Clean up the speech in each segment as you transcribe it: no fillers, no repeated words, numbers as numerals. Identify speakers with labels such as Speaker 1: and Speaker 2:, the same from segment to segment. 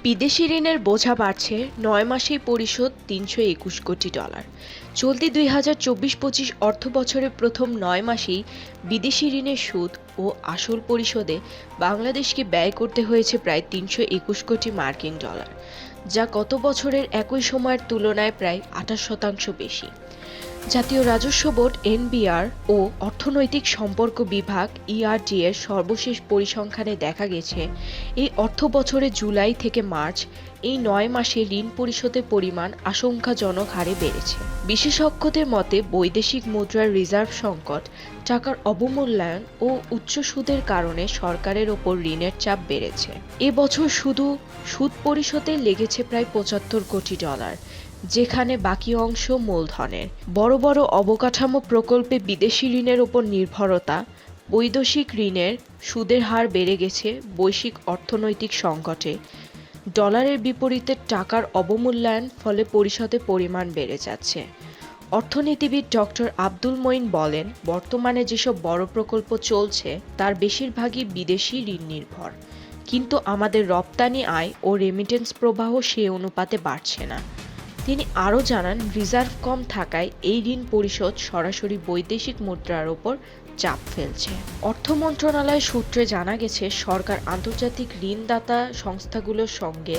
Speaker 1: বিদেশি ঋণের বোঝা বাড়ছে, ৯ মাসেই পরিশোধ $৩২১ কোটি। চলতি ২০২৪-২৫ অর্থবছরের প্রথম ৯ মাসেই বিদেশি ঋণের সুদ ও আসল পরিশোধে বাংলাদেশকে ব্যয় করতে হয়েছে প্রায় $৩২১ কোটি, যা গত বছরের একই সময়ের তুলনায় প্রায় ২৮% বেশি। জাতীয় রাজস্ব বোর্ড এনবিআর ও অর্থনৈতিক সম্পর্ক বিভাগ ইআরডি এর সর্বশেষ পরিসংখ্যানে দেখা গেছে, এই অর্থবছরে জুলাই থেকে মার্চ এই ৯ মাসে ঋণ পরিশোধের পরিমাণ আশঙ্কাজনক হারে বেড়েছে। বিশেষজ্ঞদের মতে বৈদেশিক মুদ্রার রিজার্ভ সংকট, টাকার অবমূল্যায়ন ও উচ্চ সুদের কারণে সরকারের ওপর ঋণের চাপ বেড়েছে। এবছর শুধু সুদ পরিশোধে লেগেছে প্রায় $৭৫ কোটি, যেখানে বাকি অংশ মূলধনের। বড় বড় অবকাঠামো প্রকল্পে বিদেশি ঋণের ওপর নির্ভরতা, বৈদেশিক ঋণের সুদের হার বেড়ে গেছে বৈশ্বিক অর্থনৈতিক সংকটে। ডলারের বিপরীতে টাকার অবমূল্যায়ন ফলে পরিশোধের পরিমাণ বেড়ে যাচ্ছে। অর্থনীতিবিদ ডক্টর আব্দুল মঈন বলেন, বর্তমানে যেসব বড় প্রকল্প চলছে তার বেশিরভাগই বিদেশি ঋণ নির্ভর, কিন্তু আমাদের রপ্তানি আয় ও রেমিটেন্স প্রবাহ সে অনুপাতে বাড়ছে না। তিনি আরও জানান, রিজার্ভ কম থাকায় এই ঋণ পরিশোধ সরাসরি বৈদেশিক মুদ্রার ওপর চাপ ফেলছে। অর্থ মন্ত্রণালয় সূত্রে জানা গেছে, সরকার আন্তর্জাতিক ঋণদাতা সংস্থাগুলোর সঙ্গে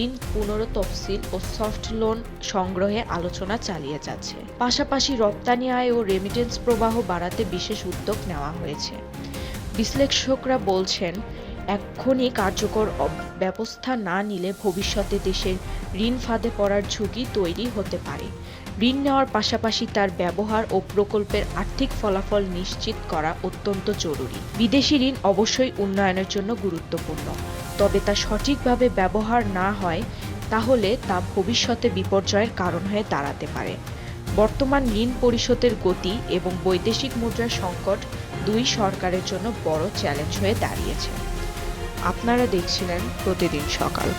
Speaker 1: ঋণ পুনরতফসিল ও সফট লোন সংগ্রহে আলোচনা চালিয়ে যাচ্ছে। পাশাপাশি রপ্তানি আয় ও রেমিটেন্স প্রবাহ বাড়াতে বিশেষ উদ্যোগ নেওয়া হয়েছে। বিশ্লেষকরা বলছেন, এখনই কার্যকর ব্যবস্থা না নিলে ভবিষ্যতে দেশের ঋণ ফাঁদে পড়ার ঝুঁকি তৈরি হতে পারে। ঋণ নেওয়ার পাশাপাশি তার ব্যবহার ও প্রকল্পের আর্থিক ফলাফল নিশ্চিত করা অত্যন্ত জরুরি। বিদেশি ঋণ অবশ্যই উন্নয়নের জন্য গুরুত্বপূর্ণ, তবে তা সঠিকভাবে ব্যবহার না হয় তাহলে তা ভবিষ্যতে বিপর্যয়ের কারণ হয়ে দাঁড়াতে পারে। বর্তমান ঋণ পরিশোধের গতি এবং বৈদেশিক মুদ্রার সংকট দুই সরকারের জন্য বড় চ্যালেঞ্জ হয়ে দাঁড়িয়েছে। আপনারা দেখছিলেন প্রতিদিন সকাল।